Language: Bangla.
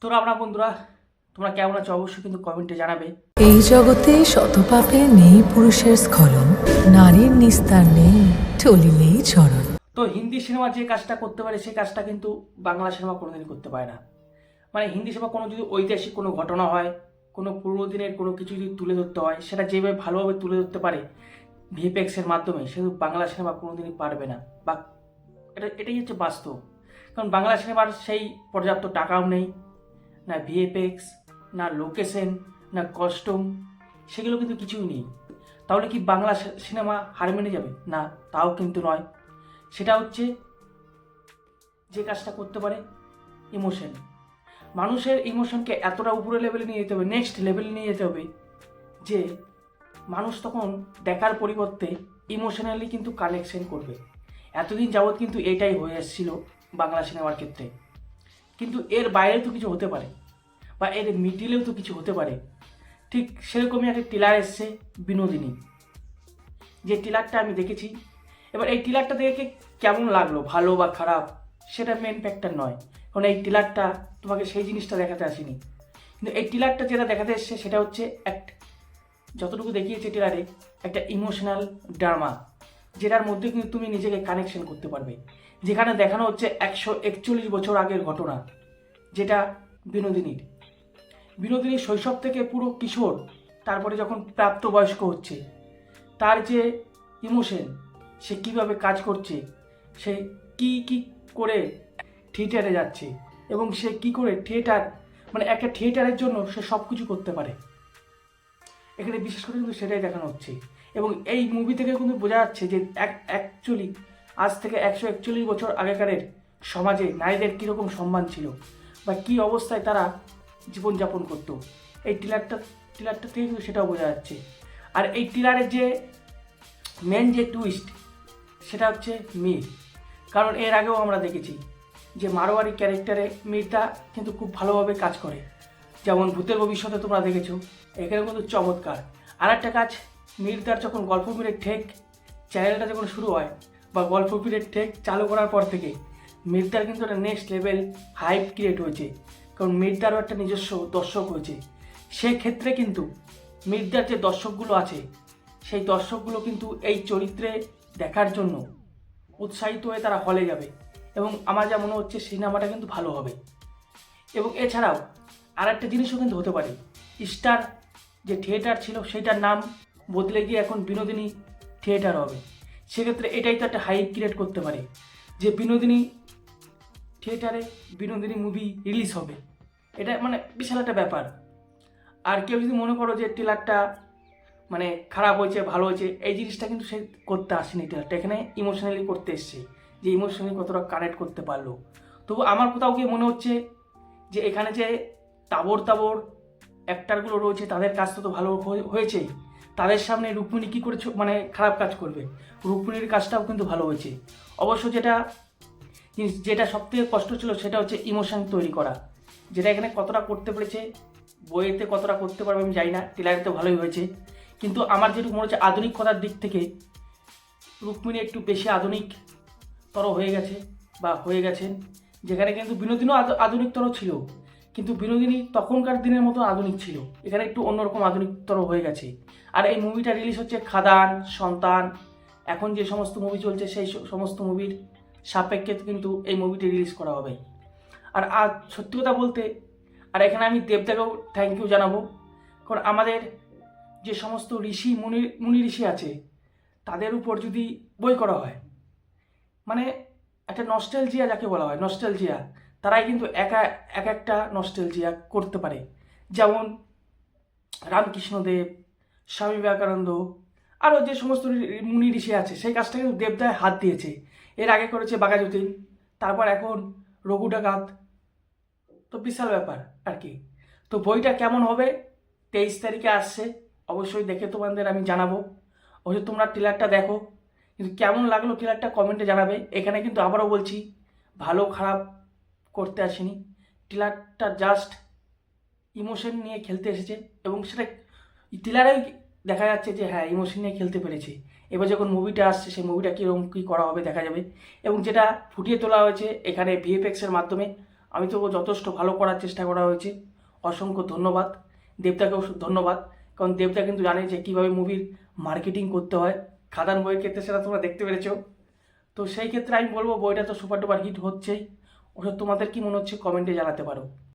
তোরা আমরা বন্ধুরা, তোমরা কেমন আছো অবশ্যই কিন্তু কমেন্টে জানাবে। এই জগতে শতপাপে নেই পুরুষের স্খলন, নারীর নিস্তার নেই চলিলেই চরণ। তো হিন্দি সিনেমা যে কাজটা করতে পারে সেই কাজটা কিন্তু বাংলা সিনেমা কোনোদিনই করতে পারে না। মানে হিন্দি সিনেমা কোনো যদি ঐতিহাসিক কোনো ঘটনা হয়, কোনো পুরোনো দিনের কোনো কিছু যদি তুলে ধরতে হয়, সেটা যেভাবে ভালোভাবে তুলে ধরতে পারে ভিএফএক্সের মাধ্যমে, সেটা বাংলা সিনেমা কোনোদিনই পারবে না। বা এটাই হচ্ছে বাস্তব। কারণ বাংলা সিনেমার সেই পর্যাপ্ত টাকাও নেই, না ভিএফএক্স, না লোকেশন, না কস্টিউম, সেগুলো কিন্তু কিছুই নেই। তাহলে কি বাংলা সিনেমা হার মেনে যাবে? না, তাও কিন্তু নয়। সেটা হচ্ছে যে কাজটা করতে পারে ইমোশন। মানুষের ইমোশনকে এতটা উপরে লেভেলে নিয়ে যেতে হবে, নেক্সট লেভেলে নিয়ে যেতে হবে, যে মানুষ তখন দেখার পরিবর্তে ইমোশনালি কিন্তু কানেকশন করবে। এতদিন যাবৎ কিন্তু এটাই হয়ে এসেছিল বাংলা সিনেমার ক্ষেত্রে। কিন্তু এর বাইরে তো কিছু হতে পারে, বা এর মিডিলেও তো কিছু হতে পারে। ঠিক সেরকমই একটা টিলার এসছে বিনোদিনী, যে টিলারটা আমি দেখেছি। এবার এই টিলারটা দেখে কেমন লাগলো, ভালো বা খারাপ, সেটা মেন ফ্যাক্টর নয়। কারণ এই টিলারটা তোমাকে সেই জিনিসটা দেখাতে আসেনি। কিন্তু এই টিলারটা যেটা দেখাতে এসছে সেটা হচ্ছে যতটুকু দেখিয়েছে টিলারে, একটা ইমোশনাল ড্রামা, যেটার মধ্যে কিন্তু তুমি নিজেকে কানেকশন করতে পারবে। যেখানে দেখানো হচ্ছে 141 বছর আগের ঘটনা, যেটা বিনোদিনীর বিনোদিনীর শৈশব থেকে পুরো কিশোর, তারপরে যখন প্রাপ্তবয়স্ক হচ্ছে, তার যে ইমোশন, সে কিভাবে কাজ করছে, সে কি কি করে থিয়েটারে যাচ্ছে, এবং সে কি করে থিয়েটার, মানে একটা থিয়েটারের জন্য সে সব কিছু করতে পারে। এখানে বিশেষ করে কিন্তু সেটাই দেখানো হচ্ছে। এবং এই মুভি থেকে কিন্তু বোঝা যাচ্ছে যে অ্যাকচুয়ালি আজ থেকে 141 বছর আগেকারের সমাজে নারীদের কীরকম সম্মান ছিল, বা কী অবস্থায় তারা জীবনযাপন করতো। এই টিলারটা থেকে কিন্তু সেটাও বোঝা যাচ্ছে। আর এই টিলারের যে মেন যে টুইস্ট, সেটা হচ্ছে মীর। কারণ এর আগেও আমরা দেখেছি যে মারোয়ারি ক্যারেক্টারে মীরটা কিন্তু খুব ভালোভাবে কাজ করে। যেমন ভূতের ভবিষ্যতে তোমরা দেখেছো, এখানেও কিন্তু চমৎকার। আর একটা কাজ, মীরদার যখন গল্প পীরের ঠেক চ্যানেলটা যখন শুরু হয়, বা গল্প পীরের ঠেক চালু করার পর থেকে মীরদার কিন্তু একটা নেক্সট লেভেল হাইপ ক্রিয়েট হয়েছে। কারণ মীরদারও একটা নিজস্ব দর্শক হয়েছে। সেক্ষেত্রে কিন্তু মীরদার যে দর্শকগুলো আছে, সেই দর্শকগুলো কিন্তু এই চরিত্রে দেখার জন্য উৎসাহিত হয়ে তারা হলে যাবে। এবং আমার যা মনে হচ্ছে সিনেমাটা কিন্তু ভালো হবে। এবং এছাড়াও আর একটা জিনিসও কিন্তু হতে পারে, স্টার যে থিয়েটার ছিল সেটার নাম বদলে গিয়ে এখন বিনোদিনী থিয়েটার হবে। সেক্ষেত্রে এটাই তো একটা হাইপ ক্রিয়েট করতে পারে যে বিনোদিনী থিয়েটারে বিনোদিনী মুভি রিলিজ হবে। এটা মানে বিশাল একটা ব্যাপার। আর কেউ যদি মনে করো যে ট্রেলারটা মানে খারাপ হয়েছে ভালো হয়েছে, এই জিনিসটা কিন্তু সে করতে আসেনি। ট্রেলারটা এখানে ইমোশনালি করতে এসছে, যে ইমোশনালি কতটা কানেক্ট করতে পারলো। তবু আমার কোথাও গিয়ে মনে হচ্ছে যে এখানে যে তাবর তাবর অ্যাক্টারগুলো রয়েছে, তাদের কাজ তো ভালো হয়েছেই। তাদের সামনে রুক্মিণী কী করে মানে খারাপ কাজ করবে? রুক্মিণীর কাজটাও কিন্তু ভালো হয়েছে। অবশ্য যেটা সবথেকে কষ্ট ছিল সেটা হচ্ছে ইমোশন তৈরি করা, যেটা এখানে কতটা করতে পেরেছে, বইয়েতে কতটা করতে পারবে আমি জানি না। ট্রেলারে তো ভালোই হয়েছে, কিন্তু আমার যেটুকু মনে হচ্ছে আধুনিকতার দিক থেকে রুক্মিণী একটু বেশি আধুনিকতর হয়ে গেছে বা হয়ে গেছেন। যেখানে কিন্তু বিনোদিনীও আধুনিকতর ছিল, কিন্তু বিনোদিনী তখনকার দিনের মতো আধুনিক ছিল, এখানে একটু অন্যরকম আধুনিকতর হয়ে গেছে। আর এই মুভিটা রিলিজ হচ্ছে খাদান, সন্তান, এখন যে সমস্ত মুভি চলছে সেই সমস্ত মুভির সাপেক্ষে কিন্তু এই মুভিটি রিলিজ করা হবে। আর সত্যি কথা বলতে, আর এখানে আমি দেবদাকেও থ্যাংক ইউ জানাবো। কারণ আমাদের যে সমস্ত মুনি ঋষি আছে, তাদের উপর যদি বই করা হয়, মানে একটা নস্টালজিয়া যাকে বলা হয়, নস্টালজিয়া, তারাই কিন্তু এক একটা নস্টালজিয়া করতে পারে। যেমন রামকৃষ্ণদেব, স্বামী বিবেকানন্দ, আরও যে সমস্ত মুনি ঋষি আছে, সেই কাজটা কিন্তু দেবদায় হাত দিয়েছে। এর আগে করেছে বাঘাযতীন, তারপর এখন রঘু ডাকাত। তো বিশাল ব্যাপার আর কি। তো বইটা কেমন হবে 23 তারিখে আসছে, অবশ্যই দেখে তোমাদের আমি জানাবো। অবশ্যই তোমরা ট্রেলারটা দেখো, কিন্তু কেমন লাগলো ট্রেলারটা কমেন্টে জানাবে। এখানে কিন্তু আবারও বলছি, ভালো খারাপ করতে আসেনি, ট্রেলারটা জাস্ট ইমোশন নিয়ে খেলতে এসেছে। এবং সেটা ট্রেলারেই দেখা যাচ্ছে যে হ্যাঁ, ইমোশন নিয়ে খেলতে পেরেছে। এবার যখন মুভিটা আসছে, সেই মুভিটা কীরকম কী করা হবে দেখা যাবে। এবং যেটা ফুটিয়ে তোলা হয়েছে এখানে ভিএফএক্সের মাধ্যমে, আমি তো যথেষ্ট ভালো করার চেষ্টা করা হয়েছে। অসংখ্য ধন্যবাদ। দেবদাকেও ধন্যবাদ, কারণ দেবদা কিন্তু জানে যে কীভাবে মুভির মার্কেটিং করতে হয়। খাদান বইয়ের ক্ষেত্রে সেটা তোমরা দেখতে পেরেছো। তো সেই ক্ষেত্রে আমি বলবো বইটা তো সুপার ডুপার হিট হচ্ছেই। ওসব তোমাদের কি মনে হচ্ছে কমেন্টে জানাতে পারো।